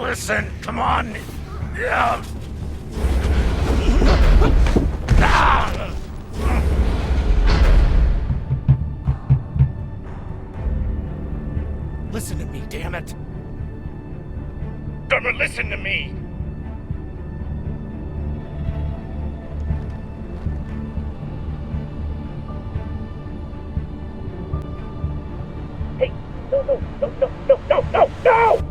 Listen, come on. Listen to me, damn it. Drummer, listen to me. Hey, no!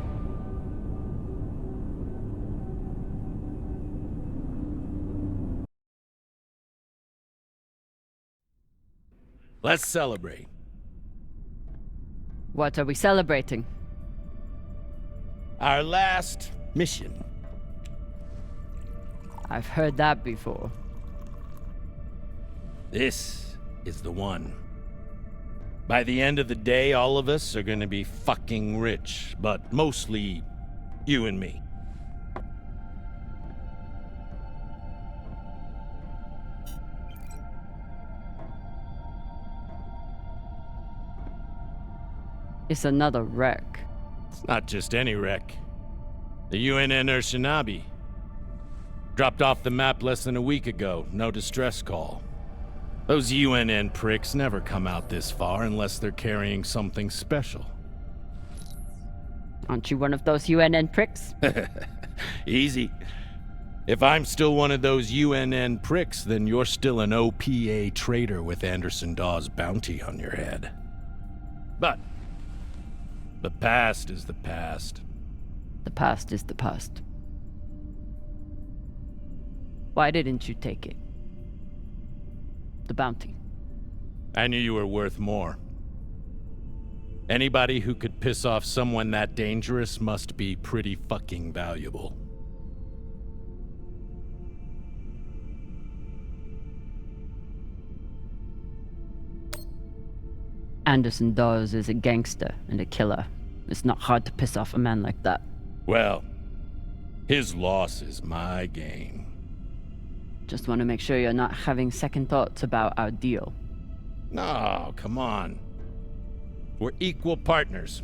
Let's celebrate. What are we celebrating? Our last mission. I've heard that before. This is the one. By the end of the day, all of us are gonna be fucking rich, but mostly you and me. It's another wreck. It's not just any wreck. The UNN Shinabi. Dropped off the map less than a week ago. No distress call. Those UNN pricks never come out this far unless they're carrying something special. Aren't you one of those UNN pricks? Easy. If I'm still one of those UNN pricks, then you're still an OPA traitor with Anderson Dawes' bounty on your head. But the past is the past. The past is the past. Why didn't you take it? The bounty. I knew you were worth more. Anybody who could piss off someone that dangerous must be pretty fucking valuable. Anderson Dawes is a gangster and a killer. It's not hard to piss off a man like that. Well, his loss is my gain. Just want to make sure you're not having second thoughts about our deal. No, come on. We're equal partners.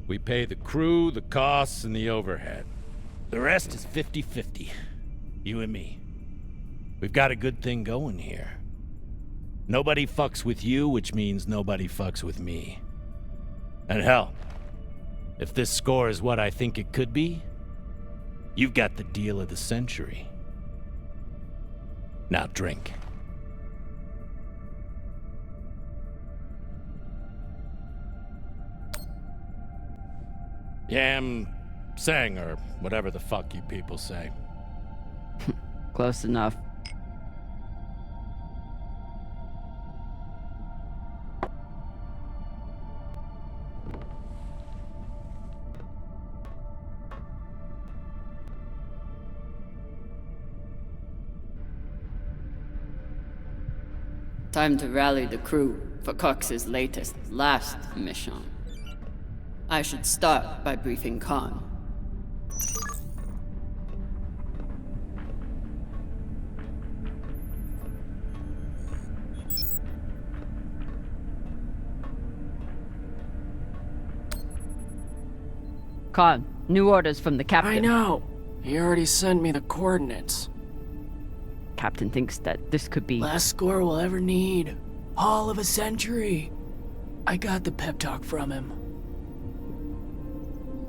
We pay the crew, the costs, and the overhead. The rest is 50-50. You and me. We've got a good thing going here. Nobody fucks with you, which means nobody fucks with me. And hell, if this score is what I think it could be, you've got the deal of the century. Now drink. Yam sang, or whatever the fuck you people say. Close enough. Time to rally the crew for Cox's last mission. I should start by briefing Khan. Khan, new orders from the captain. I know. He already sent me the coordinates. Captain thinks that this could be... Last score we'll ever need. Haul of a century. I got the pep talk from him.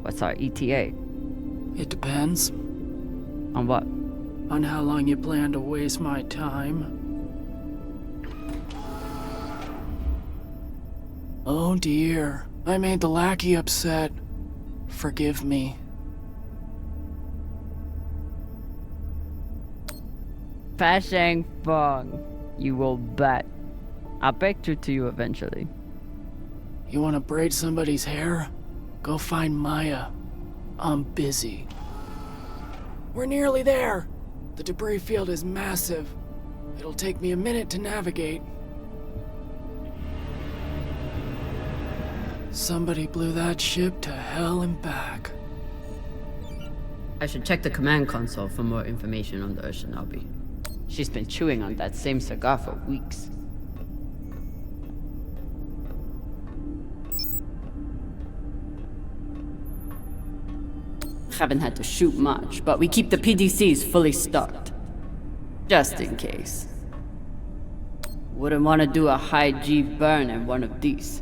What's our ETA? It depends. On what? On how long you plan to waste my time. Oh dear. I made the lackey upset. Forgive me. Fashang Fong. You will bet. I'll break through to you eventually. You want to braid somebody's hair? Go find Maya. I'm busy. We're nearly there. The debris field is massive. It'll take me a minute to navigate. Somebody blew that ship to hell and back. I should check the command console for more information on the Urshanabi. She's been chewing on that same cigar for weeks. Haven't had to shoot much, but we keep the PDCs fully stocked. Just in case. Wouldn't want to do a high G burn in one of these.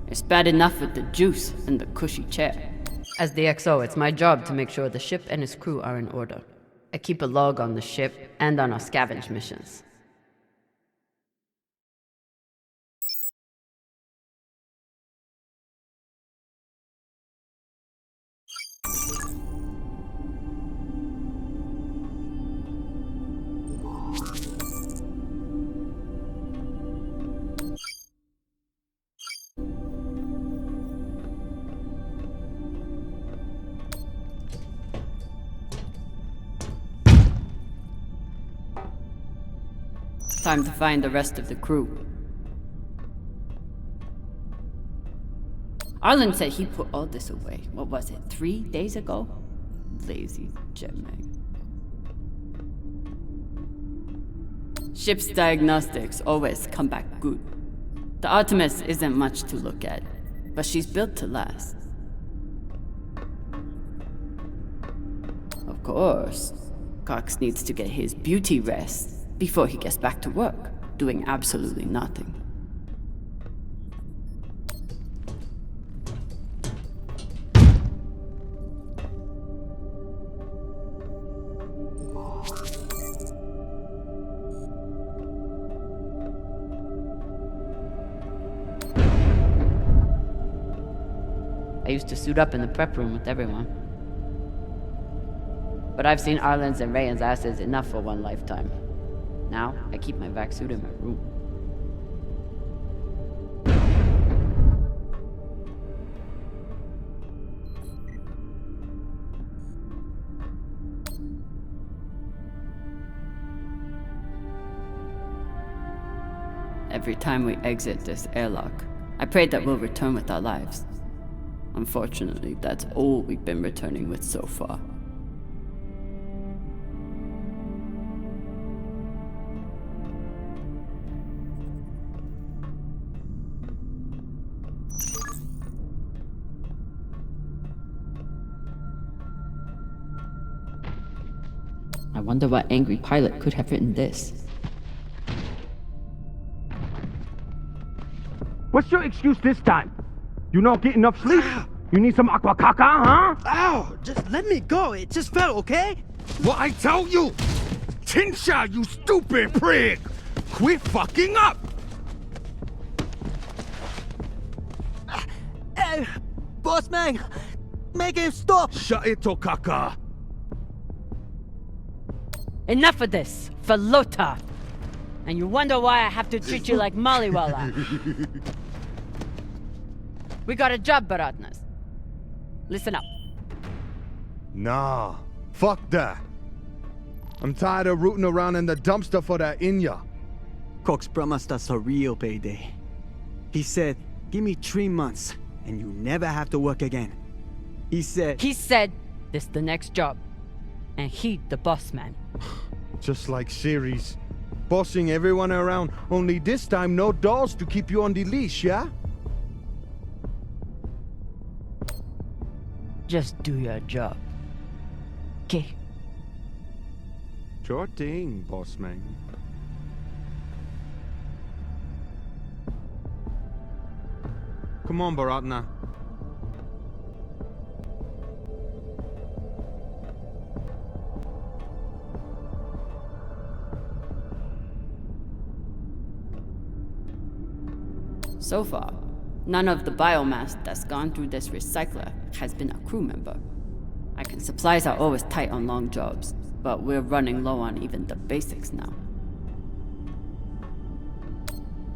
It's bad enough with the juice and the cushy chair. As the XO, it's my job to make sure the ship and its crew are in order. I keep a log on the ship and on our scavenge missions. Time to find the rest of the crew. Arlen said he put all this away. What was it, 3 days ago? Lazy jetmag. Ship's diagnostics always come back good. The Artemis isn't much to look at, but she's built to last. Of course, Cox needs to get his beauty rest before he gets back to work, doing absolutely nothing. I used to suit up in the prep room with everyone. But I've seen Arlen's and Rayan's asses enough for one lifetime. Now, I keep my vac suit in my room. Every time we exit this airlock, I pray that we'll return with our lives. Unfortunately, that's all we've been returning with so far. I wonder what angry pilot could have written this. What's your excuse this time? You not get enough sleep? You need some aqua caca, huh? Ow! Just let me go. It just fell, okay? What I tell you? Tinsha, you stupid prig! Quit fucking up! Hey, boss man! Make him stop! Shut it, Tokaka! Enough of this, for Lota! And you wonder why I have to treat you like Maliwala. We got a job, Baratnas. Listen up. Nah, fuck that. I'm tired of rooting around in the dumpster for that Inya. Cox promised us a real payday. He said, give me 3 months, and you never have to work again. He said, this the next job. And he the boss man. Just like Ceres. Bossing everyone around, only this time no dolls to keep you on the leash, yeah? Just do your job. Okay? Sure thing, boss man. Come on, Baratna. So far, none of the biomass that's gone through this recycler has been a crew member. Supplies are always tight on long jobs, but we're running low on even the basics now.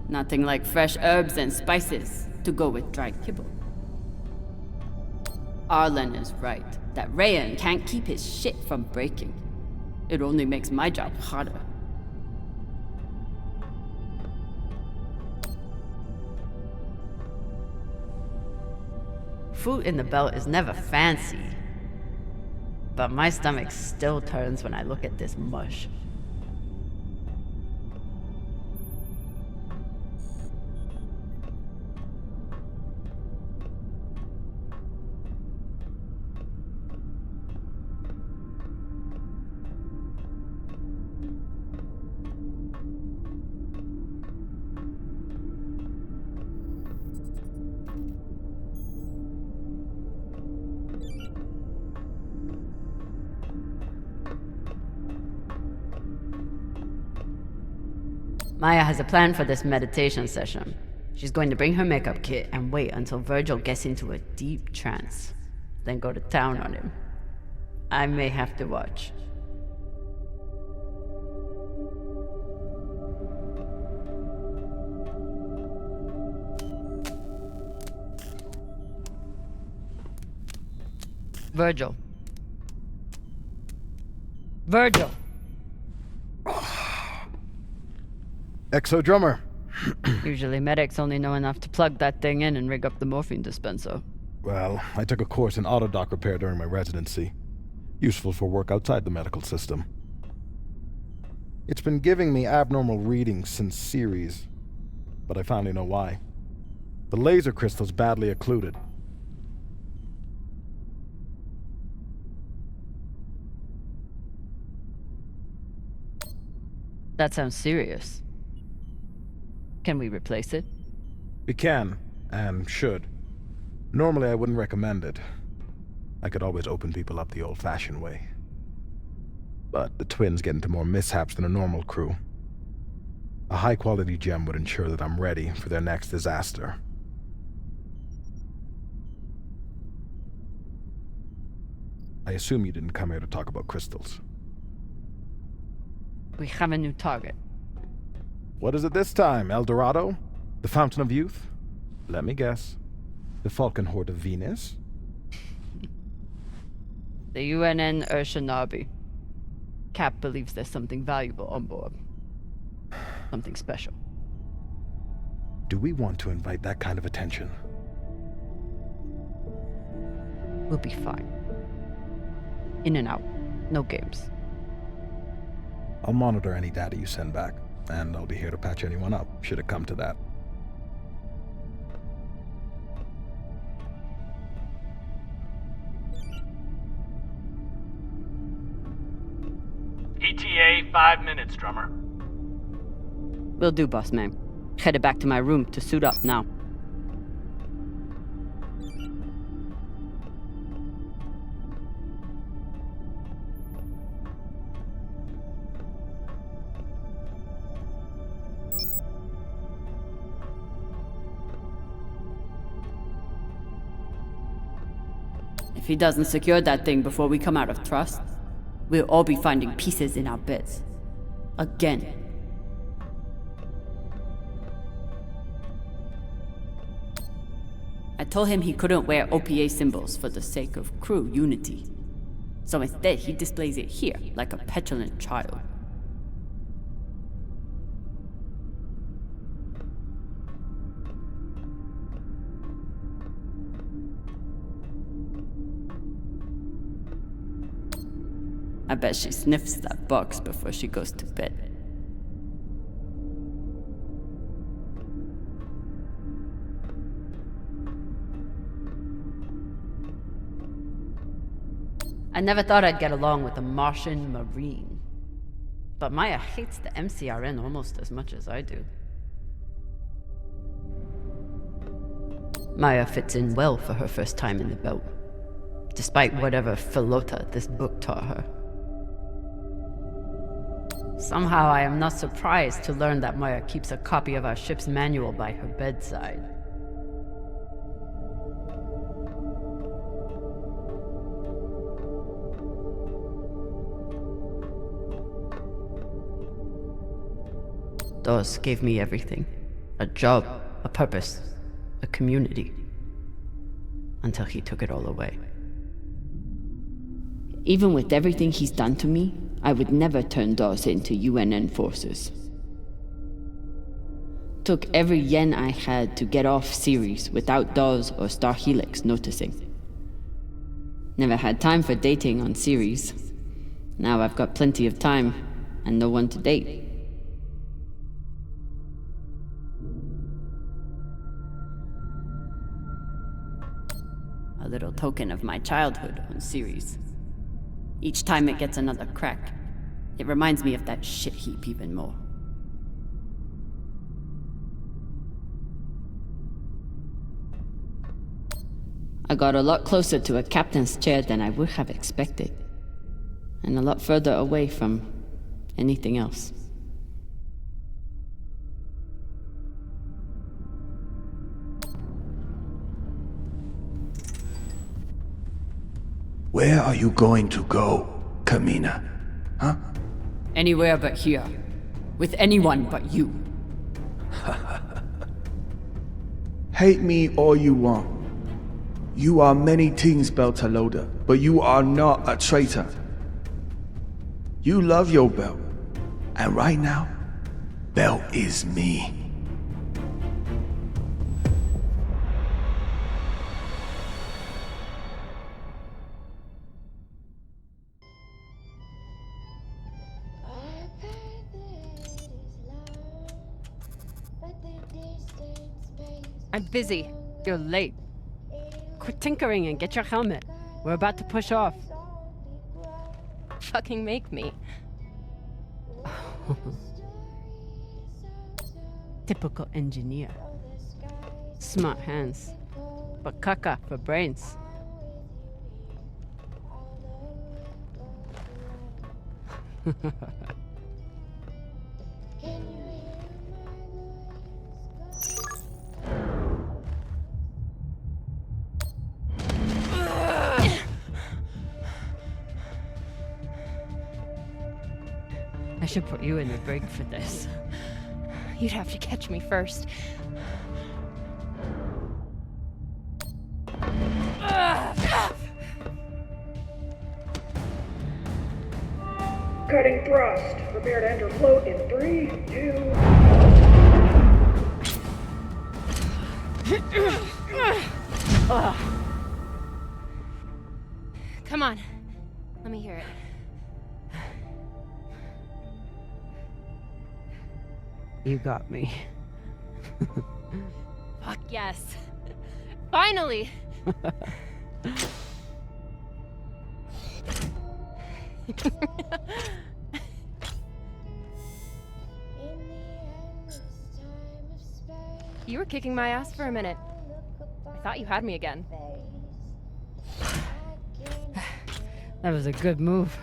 Nothing like fresh herbs and spices to go with dry kibble. Arlen is right. That Rayan can't keep his shit from breaking. It only makes my job harder. Food in the belt is never fancy. But my stomach still turns when I look at this mush. Maya has a plan for this meditation session. She's going to bring her makeup kit and wait until Virgil gets into a deep trance, then go to town on him. I may have to watch. Virgil. Virgil! Exo Drummer. Usually medics only know enough to plug that thing in and rig up the morphine dispenser. Well, I took a course in autodoc repair during my residency. Useful for work outside the medical system. It's been giving me abnormal readings since series, but I finally know why. The laser crystal's badly occluded. That sounds serious. Can we replace it? We can, and should. Normally I wouldn't recommend it. I could always open people up the old-fashioned way. But the twins get into more mishaps than a normal crew. A high-quality gem would ensure that I'm ready for their next disaster. I assume you didn't come here to talk about crystals. We have a new target. What is it this time, El Dorado? The Fountain of Youth? Let me guess. The Falcon Horde of Venus? The UNN Urshanabi. Cap believes there's something valuable on board. Something special. Do we want to invite that kind of attention? We'll be fine. In and out. No games. I'll monitor any data you send back, and I'll be here to patch anyone up, should it come to that. ETA 5 minutes, Drummer. Will do, boss man. Headed back to my room to suit up now. If he doesn't secure that thing before we come out of trust, we'll all be finding pieces in our beds. Again. I told him he couldn't wear OPA symbols for the sake of crew unity. So instead, he displays it here, like a petulant child. I bet she sniffs that box before she goes to bed. I never thought I'd get along with a Martian Marine. But Maya hates the MCRN almost as much as I do. Maya fits in well for her first time in the belt, despite whatever philota this book taught her. Somehow I am not surprised to learn that Maya keeps a copy of our ship's manual by her bedside. Dos gave me everything. A job, a purpose, a community. Until he took it all away. Even with everything he's done to me, I would never turn Dawes into UNN forces. Took every yen I had to get off Ceres without Dawes or Star Helix noticing. Never had time for dating on Ceres. Now I've got plenty of time and no one to date. A little token of my childhood on Ceres. Each time it gets another crack, it reminds me of that shit heap even more. I got a lot closer to a captain's chair than I would have expected, and a lot further away from anything else. Where are you going to go, Camina? Huh? Anywhere but here. With anyone but you. Hate me all you want. You are many things, Beltalowda, but you are not a traitor. You love your Belt, and right now, Belt is me. I'm busy. You're late. Quit tinkering and get your helmet. We're about to push off. Fucking make me. Typical engineer. Smart hands. But caca for brains. I should put you in the brig for this. You'd have to catch me first. Cutting thrust. Prepare to enter float in 3, 2... Come on. Let me hear it. You got me. Fuck yes. Finally! You were kicking my ass for a minute. I thought you had me again. That was a good move.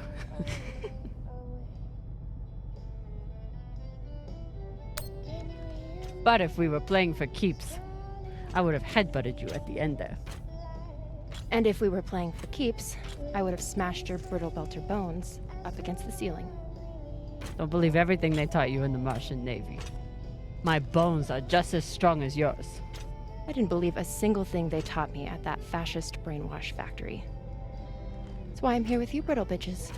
But if we were playing for keeps, I would have headbutted you at the end there. And if we were playing for keeps, I would have smashed your brittle belter bones up against the ceiling. Don't believe everything they taught you in the Martian Navy. My bones are just as strong as yours. I didn't believe a single thing they taught me at that fascist brainwash factory. That's why I'm here with you, brittle bitches.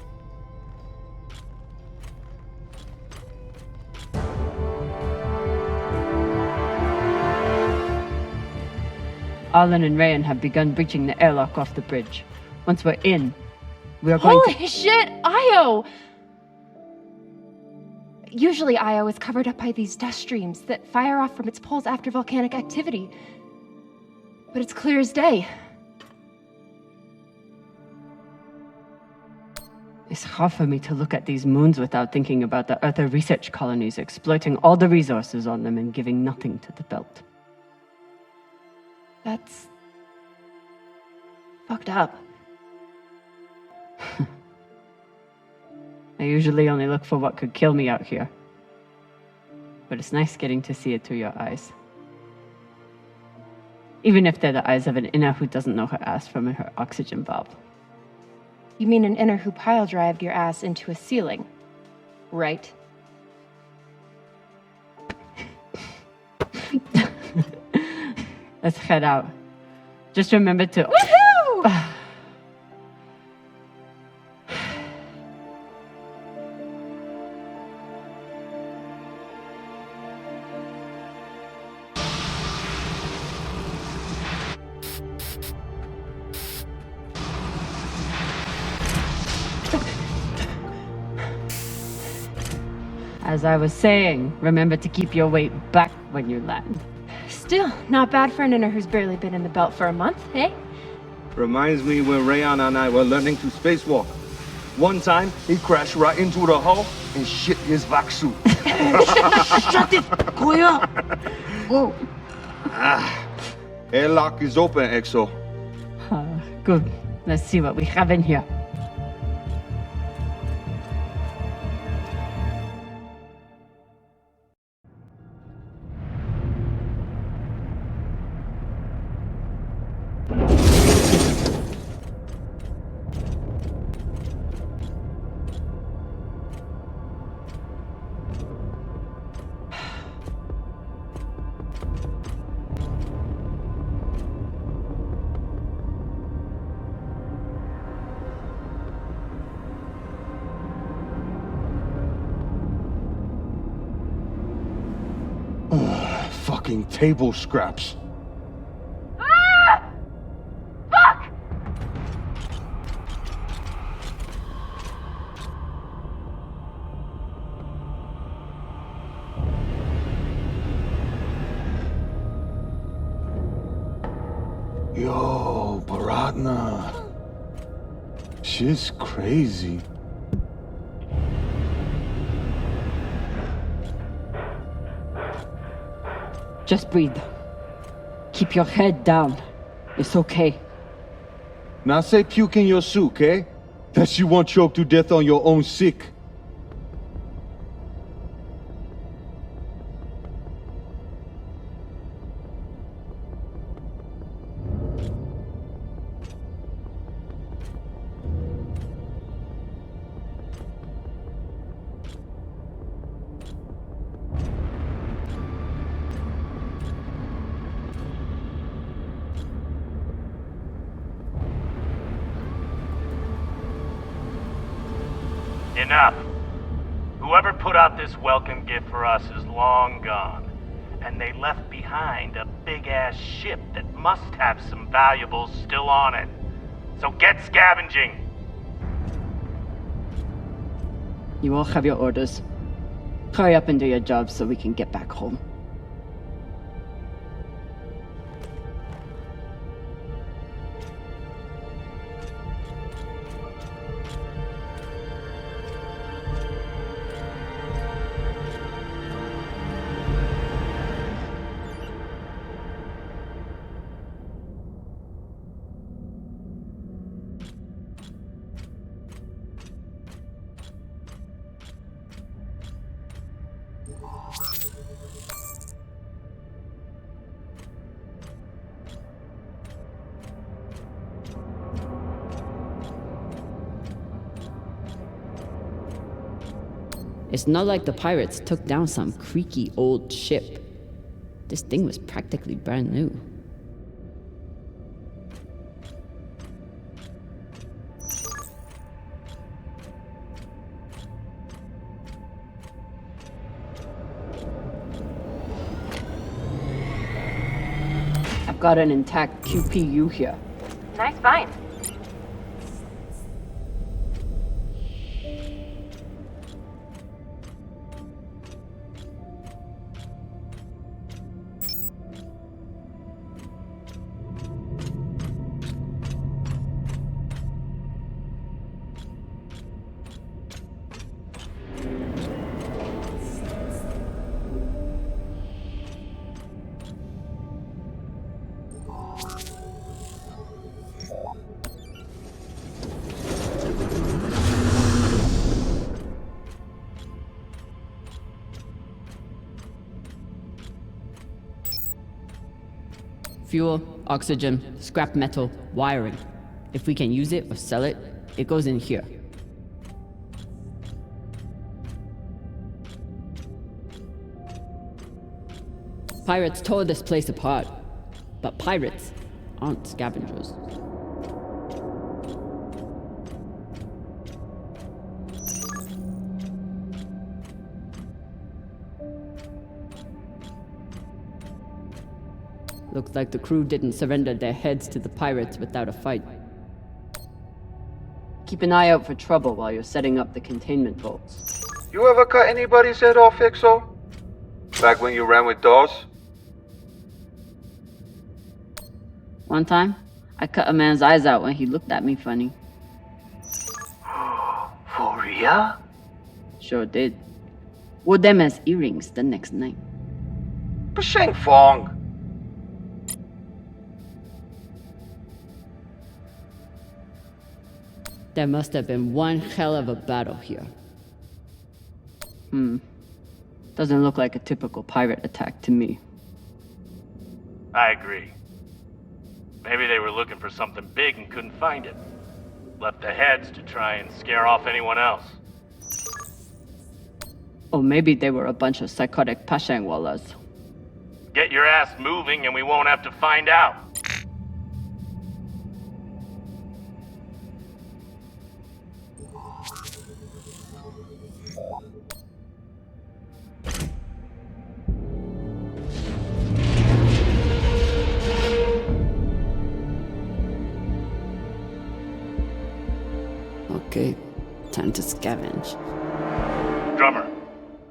Arlen and Rayan have begun breaching the airlock off the bridge. Once we're in, we are going Holy shit, Io! Usually Io is covered up by these dust streams that fire off from its poles after volcanic activity. But it's clear as day. It's hard for me to look at these moons without thinking about the Earther research colonies exploiting all the resources on them and giving nothing to the belt. That's fucked up. I usually only look for what could kill me out here. But it's nice getting to see it through your eyes. Even if they're the eyes of an inner who doesn't know her ass from her oxygen valve. You mean an inner who pile-drived your ass into a ceiling, right? Let's head out. Just remember to... Woohoo! As I was saying, remember to keep your weight back when you land. Still, not bad for an inner who's barely been in the belt for a month, eh? Reminds me when Rayon and I were learning to spacewalk. One time, he crashed right into the hull and shit his vac suit. Shut it! Koya! Oh. Airlock is open, Exo. Good. Let's see what we have in here. Fucking table scraps. Ah! Fuck! Yo, Baratna. Shit's crazy. Just breathe. Keep your head down. It's okay. Now say puke in your soup, eh? That you won't choke to death on your own sick. Enough. Whoever put out this welcome gift for us is long gone. And they left behind a big-ass ship that must have some valuables still on it. So get scavenging! You all have your orders. Hurry up and do your jobs so we can get back home. It's not like the pirates took down some creaky old ship. This thing was practically brand new. I've got an intact QPU here. Nice find. Fuel, oxygen, scrap metal, wiring. If we can use it or sell it, it goes in here. Pirates tore this place apart, but pirates aren't scavengers. Looks like the crew didn't surrender their heads to the pirates without a fight. Keep an eye out for trouble while you're setting up the containment vaults. You ever cut anybody's head off, Exo? Back when you ran with Dawes? One time, I cut a man's eyes out when he looked at me funny. For real? Sure did. Wore them as earrings the next night. Basheng Fong. There must have been one hell of a battle here. Doesn't look like a typical pirate attack to me. I agree. Maybe they were looking for something big and couldn't find it. Left the heads to try and scare off anyone else. Or maybe they were a bunch of psychotic Pashangwalas. Get your ass moving and we won't have to find out. Okay, time to scavenge. Drummer,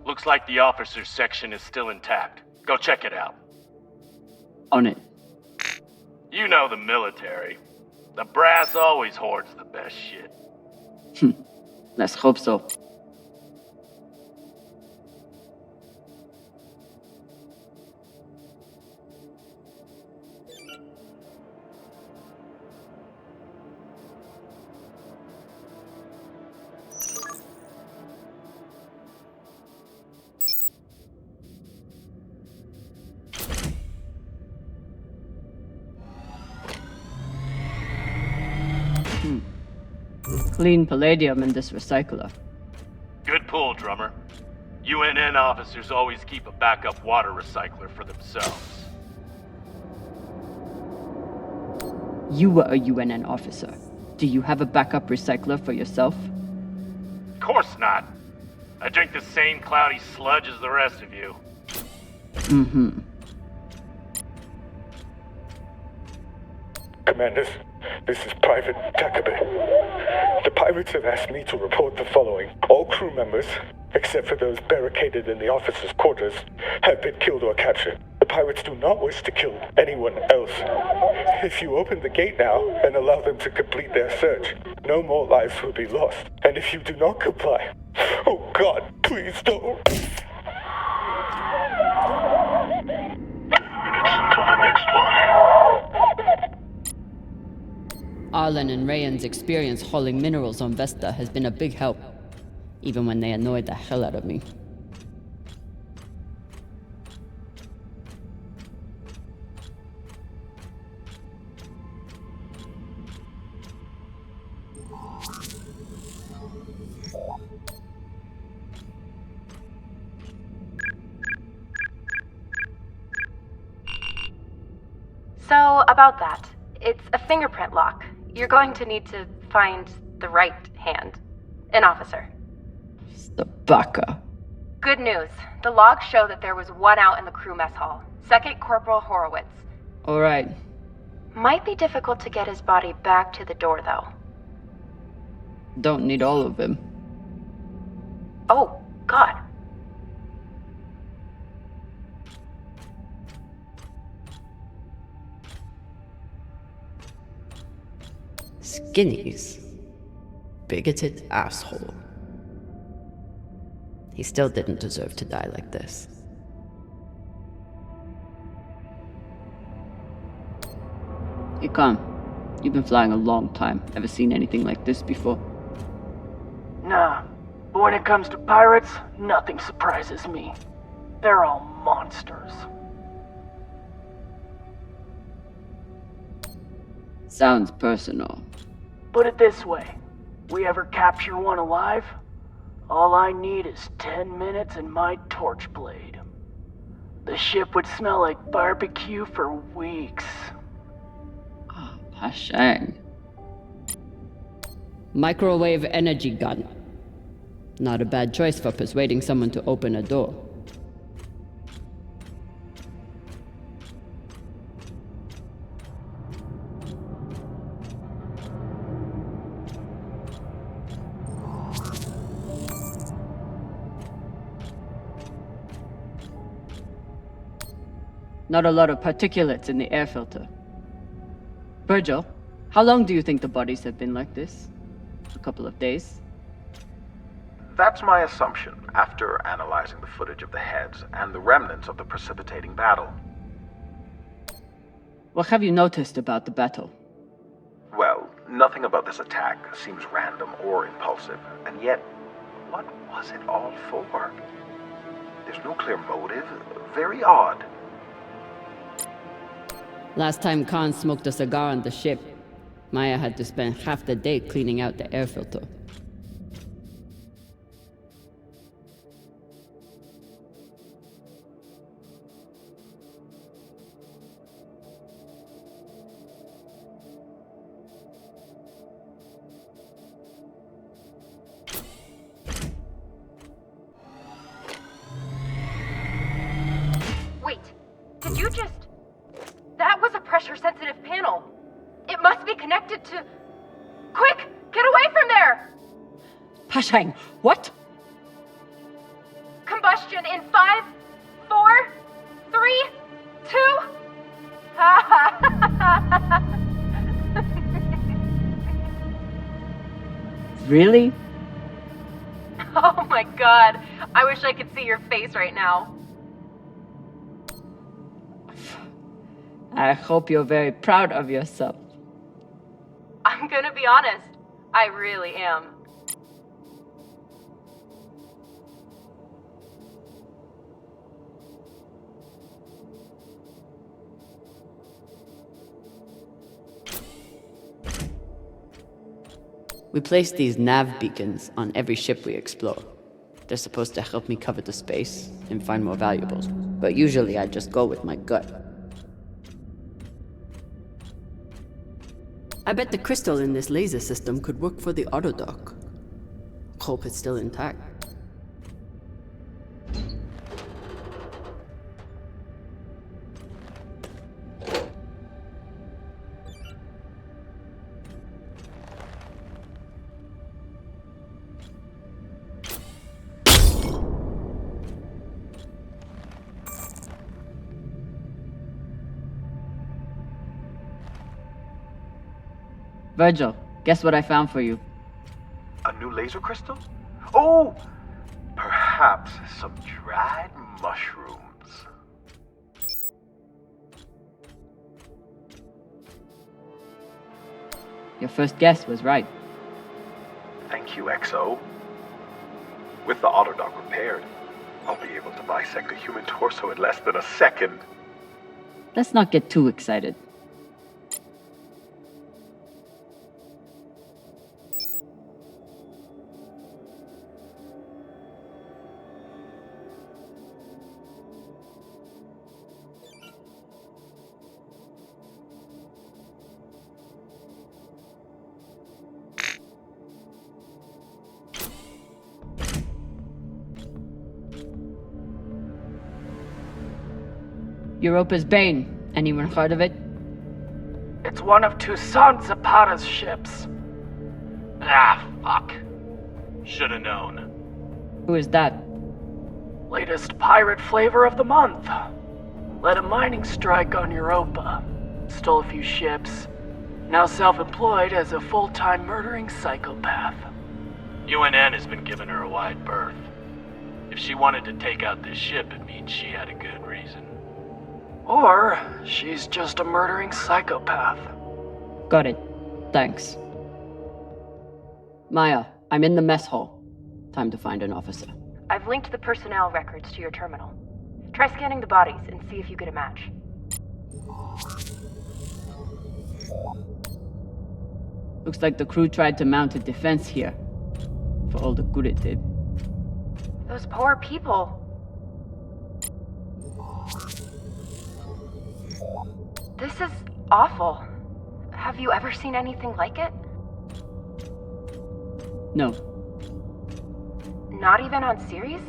looks like the officers section is still intact. Go check it out. On it. You know the military. The brass always hoards the best shit. Let's hope so. Clean palladium in this recycler. Good pull, Drummer. UNN officers always keep a backup water recycler for themselves. You were a UNN officer. Do you have a backup recycler for yourself? Of course not. I drink the same cloudy sludge as the rest of you. Commanders, this is Private Takabe. The pirates have asked me to report the following. All crew members, except for those barricaded in the officers' quarters, have been killed or captured. The pirates do not wish to kill anyone else. If you open the gate now and allow them to complete their search, no more lives will be lost. And if you do not comply, oh God, please don't. Arlen and Rayan's experience hauling minerals on Vesta has been a big help, even when they annoyed the hell out of me. So, about that. It's a fingerprint lock. You're going to need to find the right hand. An officer. Syakah. Good news. The logs show that there was one out in the crew mess hall. Second Corporal Horowitz. Alright. Might be difficult to get his body back to the door, though. Don't need all of him. Oh, God. Skinny's bigoted asshole. He still didn't deserve to die like this. Hey, Con. You've been flying a long time. Ever seen anything like this before? Nah, but when it comes to pirates, nothing surprises me. They're all monsters. Sounds personal. Put it this way, we ever capture one alive? All I need is 10 minutes and my torch blade. The ship would smell like barbecue for weeks. Pashang. Microwave energy gun. Not a bad choice for persuading someone to open a door. Not a lot of particulates in the air filter. Virgil, how long do you think the bodies have been like this? A couple of days? That's my assumption, after analyzing the footage of the heads and the remnants of the precipitating battle. What have you noticed about the battle? Well, nothing about this attack seems random or impulsive, and yet, what was it all for? There's no clear motive. Very odd. Last time Khan smoked a cigar on the ship, Maya had to spend half the day cleaning out the air filter. Wait, did you just... That was a pressure-sensitive panel. It must be connected to... Quick! Get away from there! Pashang, what? Combustion in 5, 4, 3, 2... Really? Oh my god. I wish I could see your face right now. I hope you're very proud of yourself. I'm gonna be honest. I really am. We place these nav beacons on every ship we explore. They're supposed to help me cover the space and find more valuables, but usually I just go with my gut. I bet the crystal in this laser system could work for the autodock. Hope it's still intact. Virgil, guess what I found for you? A new laser crystal? Oh! Perhaps some dried mushrooms. Your first guess was right. Thank you, XO. With the autodock repaired, I'll be able to bisect a human torso in less than a second. Let's not get too excited. Europa's Bane. Anyone heard of it? It's one of Toussaint Zapata's ships. Ah, fuck. Should've known. Who is that? Latest pirate flavor of the month. Led a mining strike on Europa. Stole a few ships. Now self-employed as a full-time murdering psychopath. UNN has been giving her a wide berth. If she wanted to take out this ship, it means she had a good reason. Or she's just a murdering psychopath. Got it. Thanks. Maya, I'm in the mess hall. Time to find an officer. I've linked the personnel records to your terminal. Try scanning the bodies and see if you get a match. Looks like the crew tried to mount a defense here. For all the good it did. Those poor people. This is awful. Have you ever seen anything like it? No. Not even on series?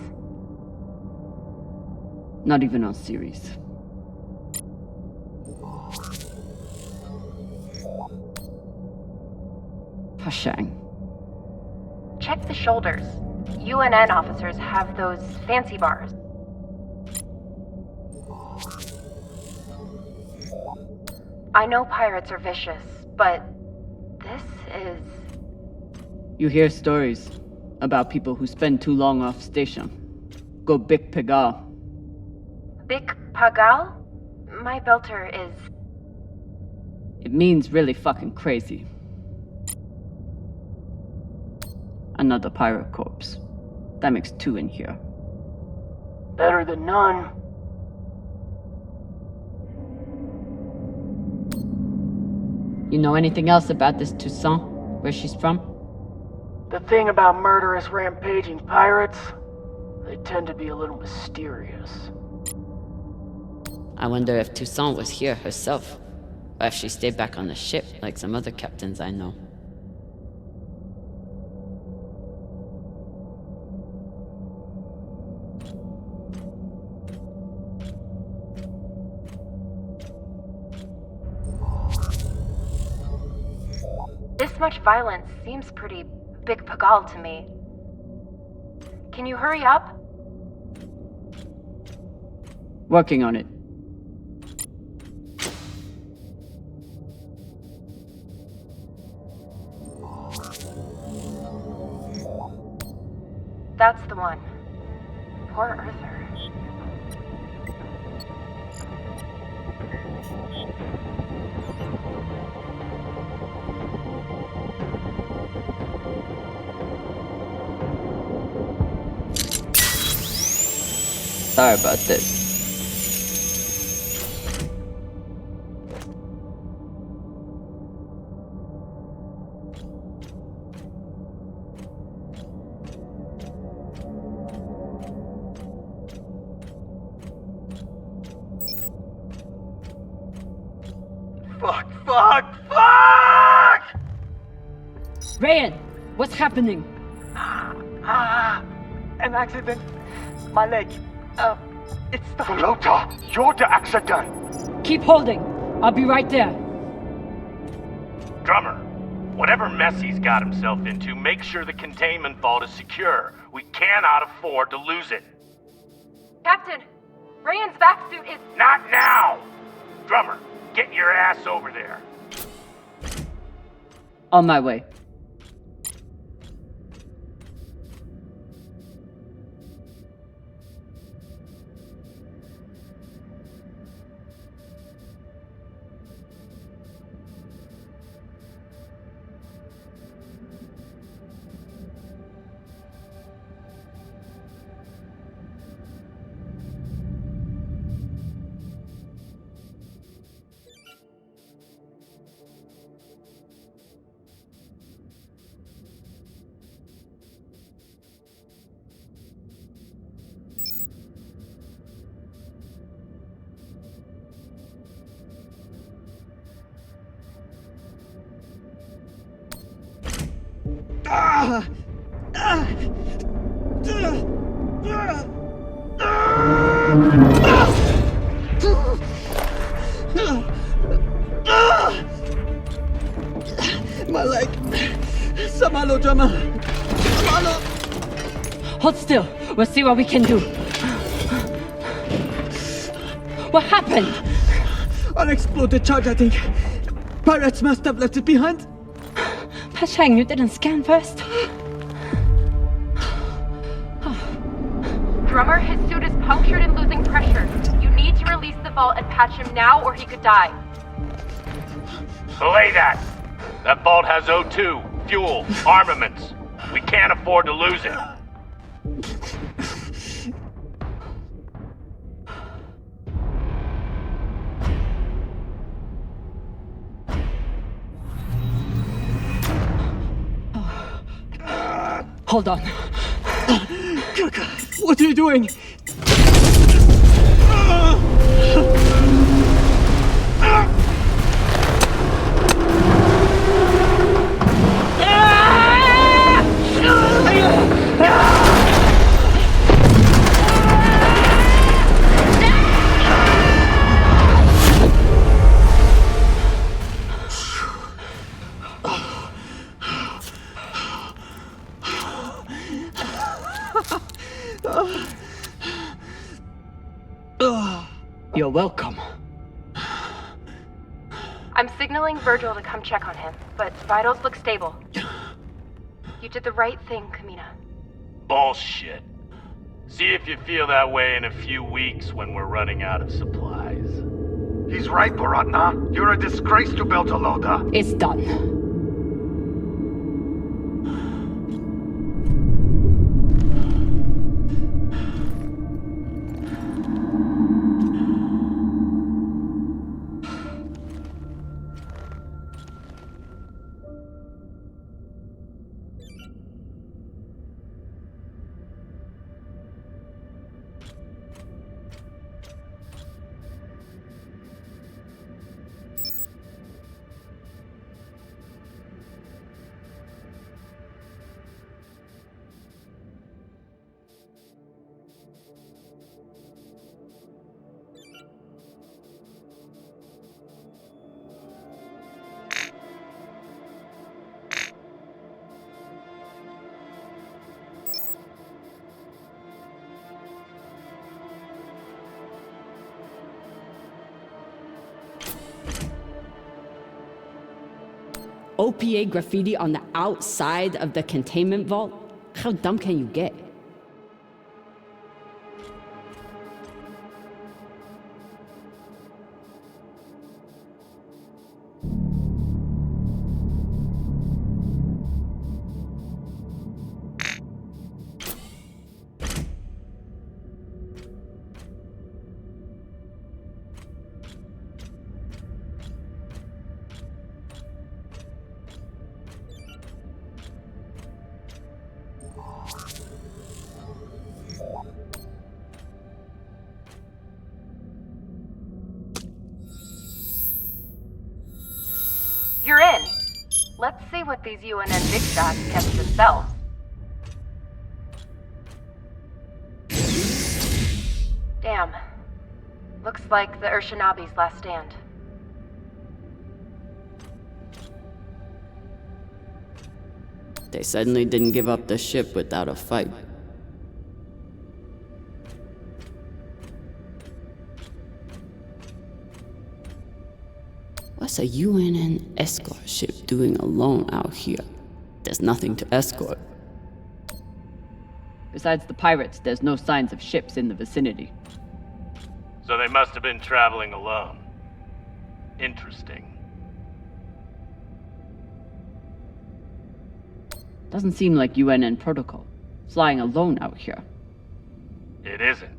Not even on series. Pashang. Check the shoulders. UNN officers have those fancy bars. I know pirates are vicious, but this is... You hear stories about people who spend too long off station. Go Big Pagal. Big Pagal? My belter is... It means really fucking crazy. Another pirate corpse. That makes 2 in here. Better than none. You know anything else about this Toussaint? Where she's from? The thing about murderous rampaging pirates, they tend to be a little mysterious. I wonder if Toussaint was here herself, or if she stayed back on the ship like some other captains I know. This much violence seems pretty Big Pagal to me. Can you hurry up? Working on it. That's the one. Poor Arthur. Sorry about this. Fuck! Ryan, what's happening? An accident. My leg. It's stuck. Flota, you're the accident! Keep holding. I'll be right there. Drummer, whatever mess he's got himself into, make sure the containment vault is secure. We cannot afford to lose it. Captain, Ryan's back suit is... Not now! Drummer, get your ass over there. On my way. My leg. Samalo, drummer. Samalo. Hold still. We'll see what we can do. What happened? Unexploded charge, I think. Pirates must have left it behind. Pashang, you didn't scan first? Drummer, his suit is punctured and losing pressure. You need to release the vault and patch him now or he could die. Belay that! That vault has O2, fuel, armaments. We can't afford to lose it. Hold on. What are you doing? You're welcome. I'm signaling Virgil to come check on him, but vitals look stable. You did the right thing, Camina. Bullshit. See if you feel that way in a few weeks when we're running out of supplies. He's right, Baratna. You're a disgrace to Beltalowda. It's done. OPA graffiti on the outside of the containment vault? How dumb can you get? You're in. Let's see what these UNN big shots catch themselves. Damn. Looks like the Urshanabi's last stand. They suddenly didn't give up the ship without a fight. What's a UNN escort ship doing alone out here? There's nothing to escort. Besides the pirates, there's no signs of ships in the vicinity. So they must have been traveling alone. Interesting. Doesn't seem like UNN protocol. Flying alone out here. It isn't.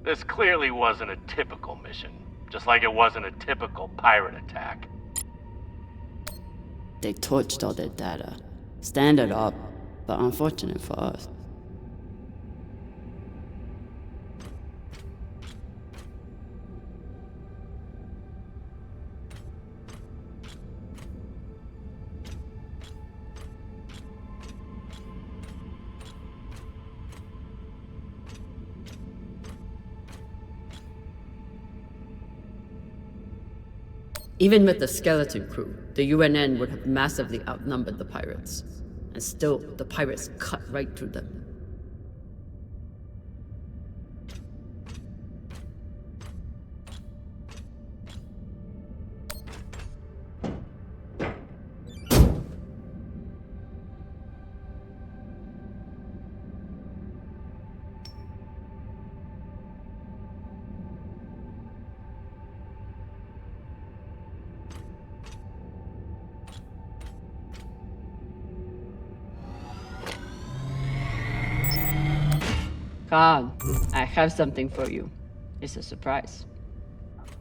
This clearly wasn't a typical mission. Just like it wasn't a typical pirate attack. They torched all their data. Standard up, but unfortunate for us. Even with the skeleton crew, the UNN would have massively outnumbered the pirates. And still, the pirates cut right through them. Khan, I have something for you. It's a surprise.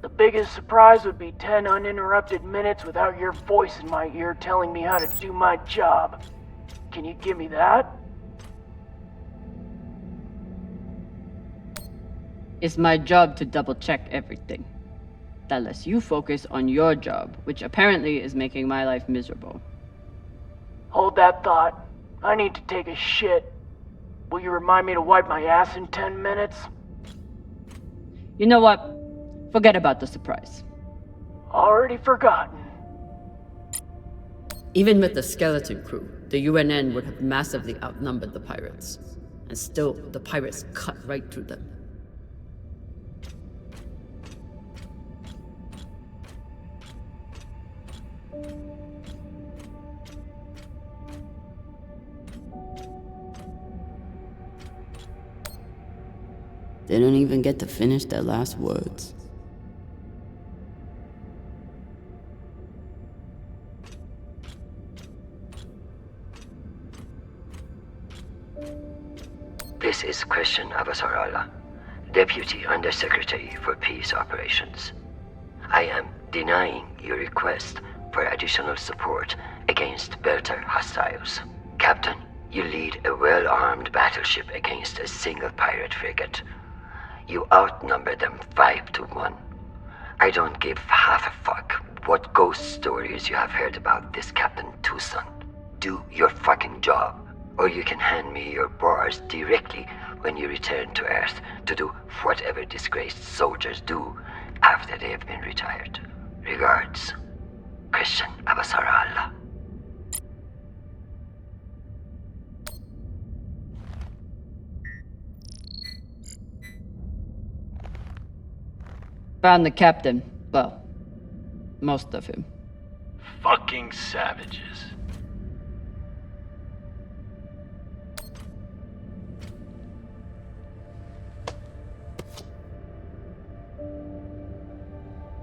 The biggest surprise would be 10 uninterrupted minutes without your voice in my ear telling me how to do my job. Can you give me that? It's my job to double-check everything. That lets you focus on your job, which apparently is making my life miserable. Hold that thought. I need to take a shit. Will you remind me to wipe my ass in 10 minutes? You know what? Forget about the surprise. Already forgotten. Even with the skeleton crew, the UNN would have massively outnumbered the pirates. And still, the pirates cut right through them. They don't even get to finish their last words. This is Christian Avasarala, Deputy Undersecretary for Peace Operations. I am denying your request for additional support against Belter hostiles. Captain, you lead a well-armed battleship against a single pirate frigate. You outnumber them 5 to 1. I don't give half a fuck what ghost stories you have heard about this Captain Tucson. Do your fucking job, or you can hand me your bars directly when you return to Earth to do whatever disgraced soldiers do after they have been retired. Regards, Christian Avasarala. Found the captain. Well, most of him. Fucking savages.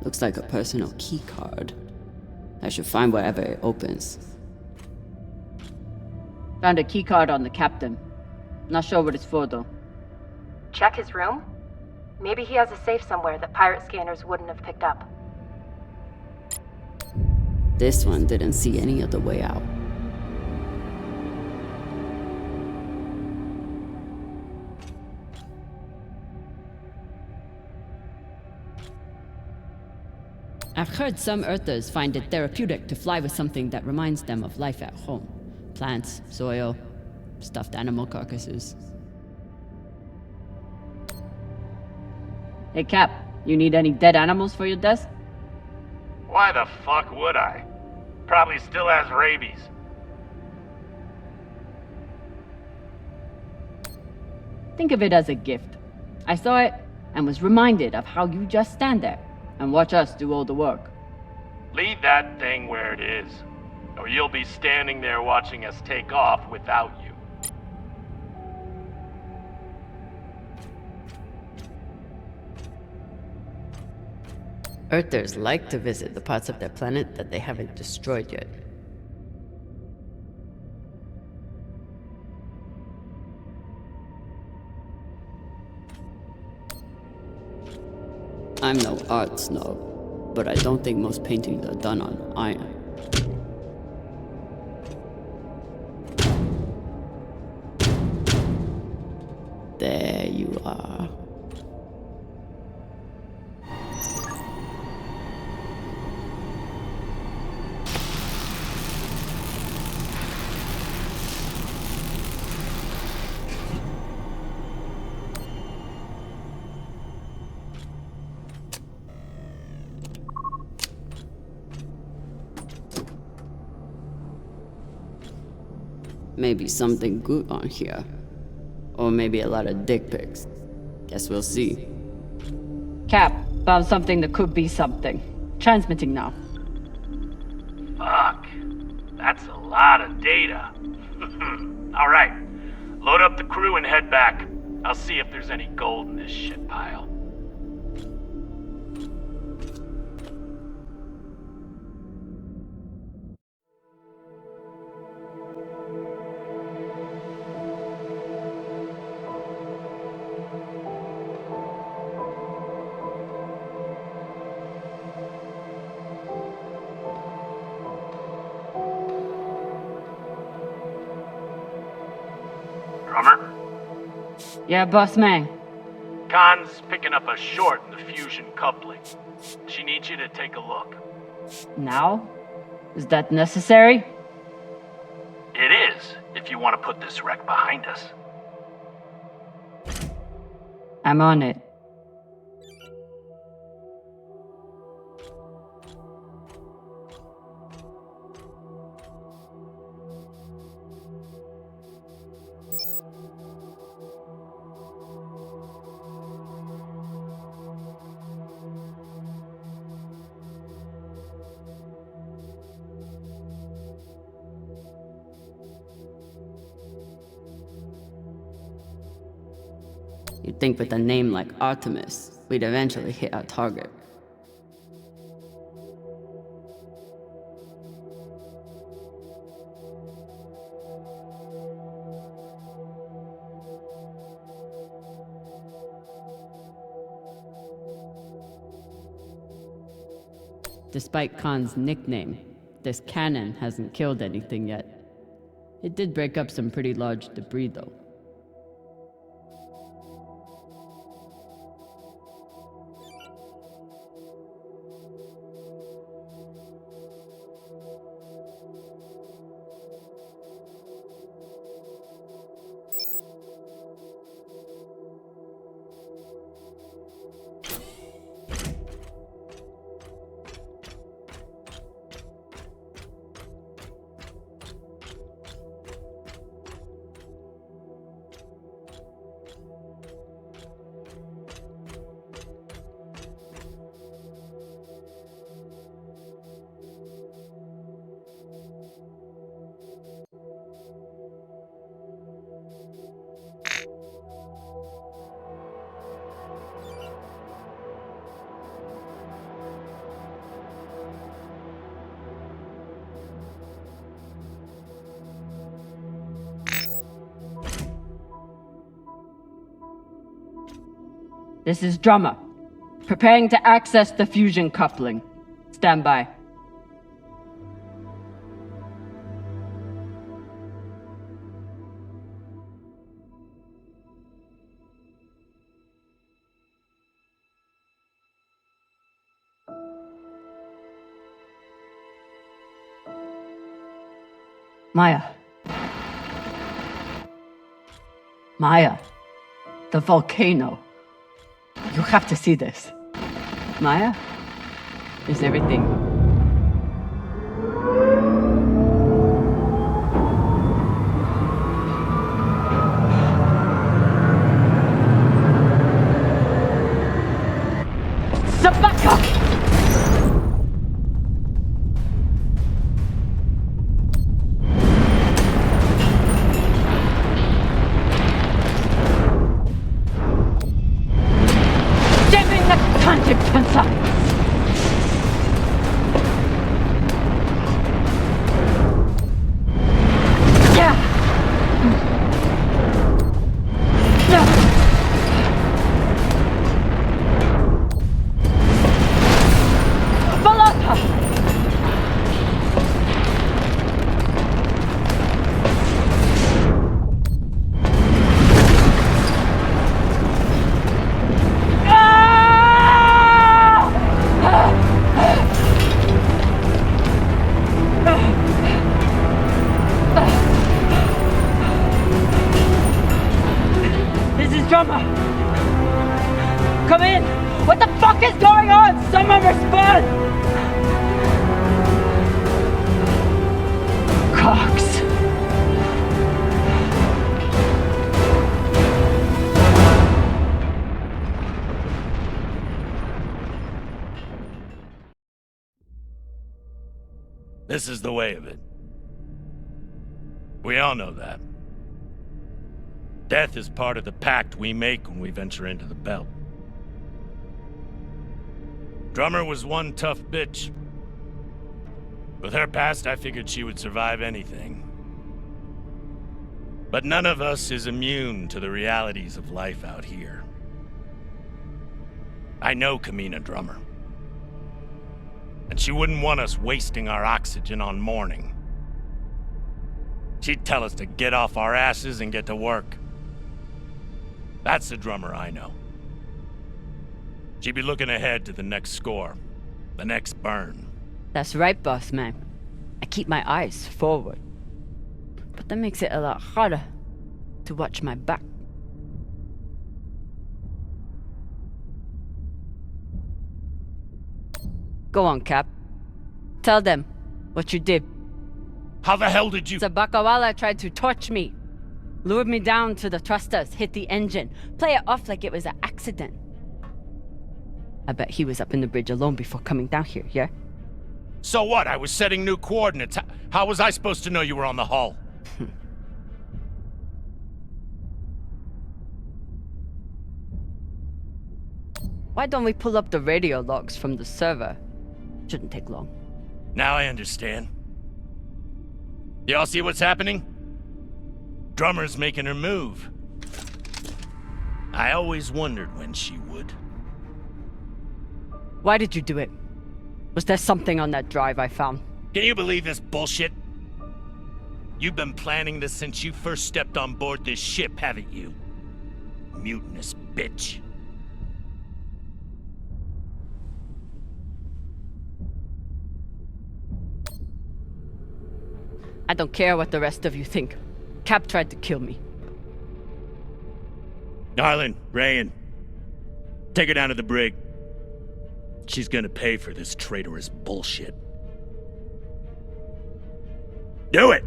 Looks like a personal key card. I should find wherever it opens. Found a key card on the captain. Not sure what it's for though. Check his room? Maybe he has a safe somewhere that pirate scanners wouldn't have picked up. This one didn't see any other way out. I've heard some Earthers find it therapeutic to fly with something that reminds them of life at home. Plants, soil, stuffed animal carcasses. Hey Cap, you need any dead animals for your desk? Why the fuck would I? Probably still has rabies. Think of it as a gift. I saw it and was reminded of how you just stand there and watch us do all the work. Leave that thing where it is, or you'll be standing there watching us take off without you. Earthers like to visit the parts of their planet that they haven't destroyed yet. I'm no art snob, but I don't think most paintings are done on iron. There you are. Maybe something good on here. Or maybe a lot of dick pics. Guess we'll see. Cap, found something that could be something. Transmitting now. Fuck. That's a lot of data. Alright. Load up the crew and head back. I'll see if there's any gold in this shit pile. Drummer? Yeah, boss man. Khan's picking up a short in the fusion coupling. She needs you to take a look. Now? Is that necessary? It is, if you want to put this wreck behind us. I'm on it. You'd think with a name like Artemis, we'd eventually hit our target. Despite Khan's nickname, this cannon hasn't killed anything yet. It did break up some pretty large debris, though. This is Drummer. Preparing to access the fusion coupling. Stand by. Maya. Maya. The volcano. You have to see this. Maya? Is everything... Syakah! Come in! What the fuck is going on? Someone respond! Cox. This is the way of it. We all know that. Death is part of the pact we make when we venture into the belt. Drummer was one tough bitch. With her past, I figured she would survive anything. But none of us is immune to the realities of life out here. I know Camina Drummer. And she wouldn't want us wasting our oxygen on mourning. She'd tell us to get off our asses and get to work. That's the Drummer I know. She'd be looking ahead to the next score, the next burn. That's right, boss man. I keep my eyes forward. But that makes it a lot harder to watch my back. Go on, Cap. Tell them what you did. How the hell did you... Syakah tried to torch me. Lured me down to the thrusters, hit the engine. Play it off like it was an accident. I bet he was up in the bridge alone before coming down here, yeah? So what? I was setting new coordinates. How was I supposed to know you were on the hull? Why don't we pull up the radio logs from the server? Shouldn't take long. Now I understand. Y'all see what's happening? Drummer's making her move. I always wondered when she would. Why did you do it? Was there something on that drive I found? Can you believe this bullshit? You've been planning this since you first stepped on board this ship, haven't you? Mutinous bitch. I don't care what the rest of you think. Cap tried to kill me. Darlin, Rayan, take her down to the brig. She's gonna pay for this traitorous bullshit. Do it!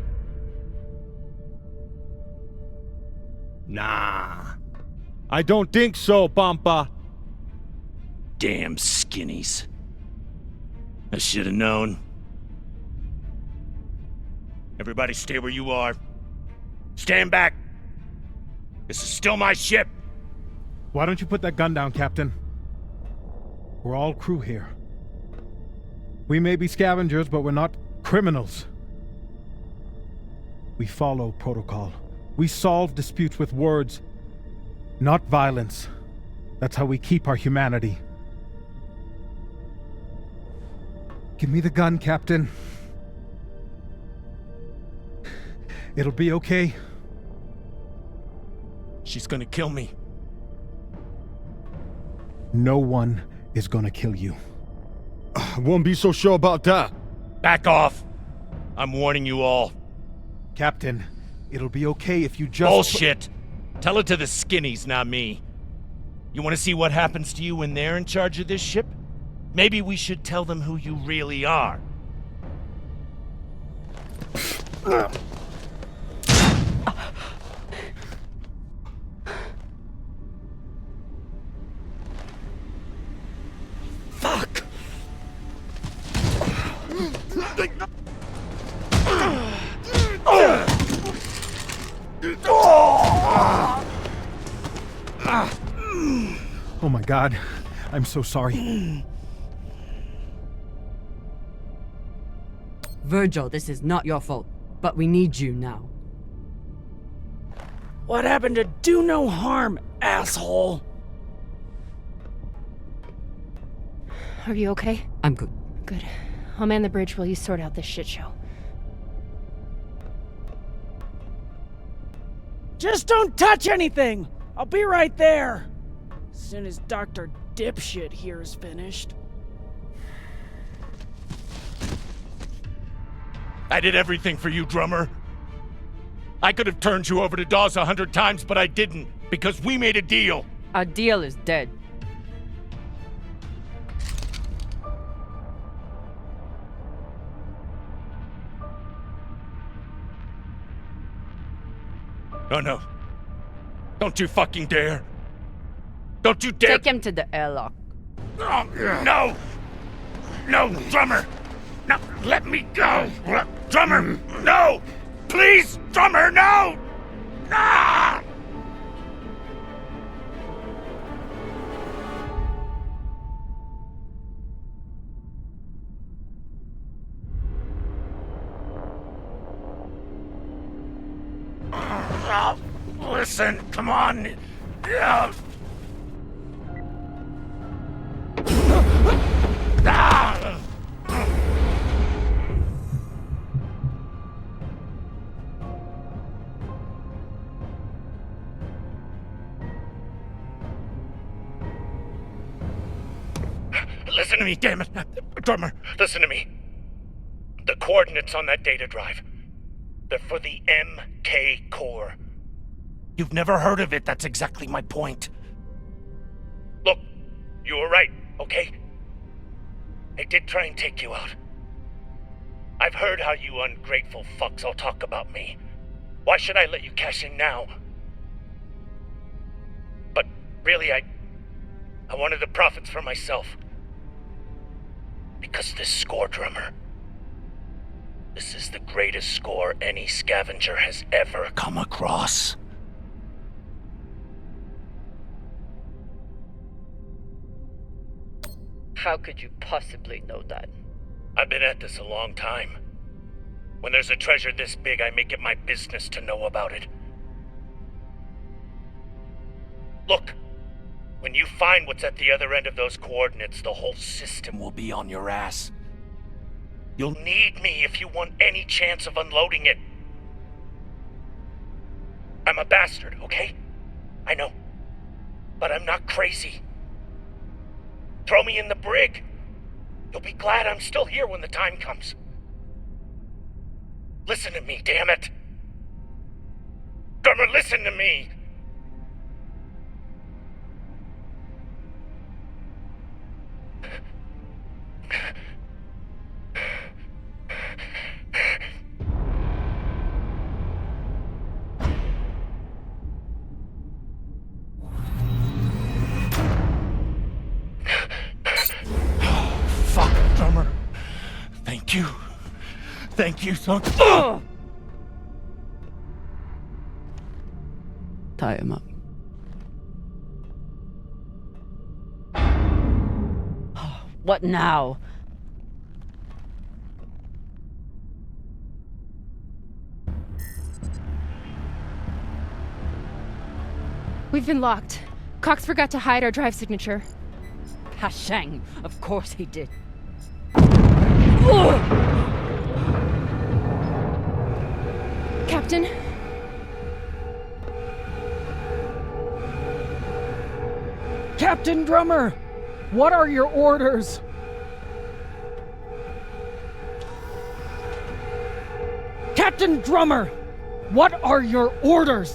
Nah. I don't think so, Pampa. Damn skinnies. I should have known. Everybody stay where you are. Stand back. This is still my ship. Why don't you put that gun down, Captain? We're all crew here. We may be scavengers, but we're not criminals. We follow protocol. We solve disputes with words, not violence. That's how we keep our humanity. Give me the gun, Captain. It'll be okay. She's gonna kill me. No one is gonna kill you. I won't be so sure about that. Back off. I'm warning you all. Captain, it'll be okay if you just... Bullshit! Tell it to the skinnies, not me. You want to see what happens to you when they're in charge of this ship? Maybe we should tell them who you really are. Fuck! Oh my God, I'm so sorry. Virgil, this is not your fault, but we need you now. What happened to do no harm, asshole? Are you okay? I'm good. Good. I'll man the bridge while you sort out this shit show. Just don't touch anything! I'll be right there! As soon as Dr. Dipshit here is finished. I did everything for you, Drummer. I could have turned you over to Dawes 100 times, but I didn't, because we made a deal. Our deal is dead. Oh no. Don't you fucking dare. Don't you dare. Take him to the airlock. Oh, no! No, Drummer! No, let me go! Drummer, no! Please, Drummer, no! Ah! Listen, come on! Ah! Listen to me, damn it. Drummer, listen to me. The coordinates on that data drive, they're for the MK core. You've never heard of it, that's exactly my point. Look, you were right, okay? I did try and take you out. I've heard how you ungrateful fucks all talk about me. Why should I let you cash in now? But really, I wanted the profits for myself. Because this score, Drummer, this is the greatest score any scavenger has ever come across. How could you possibly know that? I've been at this a long time. When there's a treasure this big, I make it my business to know about it. Look, when you find what's at the other end of those coordinates, the whole system will be on your ass. You'll need me if you want any chance of unloading it. I'm a bastard, okay? I know. But I'm not crazy. Throw me in the brig. You'll be glad I'm still here when the time comes. Listen to me, damn it. Drummer, listen to me. Fuck, Drummer. Thank you. Thank you so much. Tie him up. What now? We've been locked. Cox forgot to hide our drive signature. Hashang, of course he did. Captain? Captain Drummer! What are your orders? Captain Drummer! What are your orders?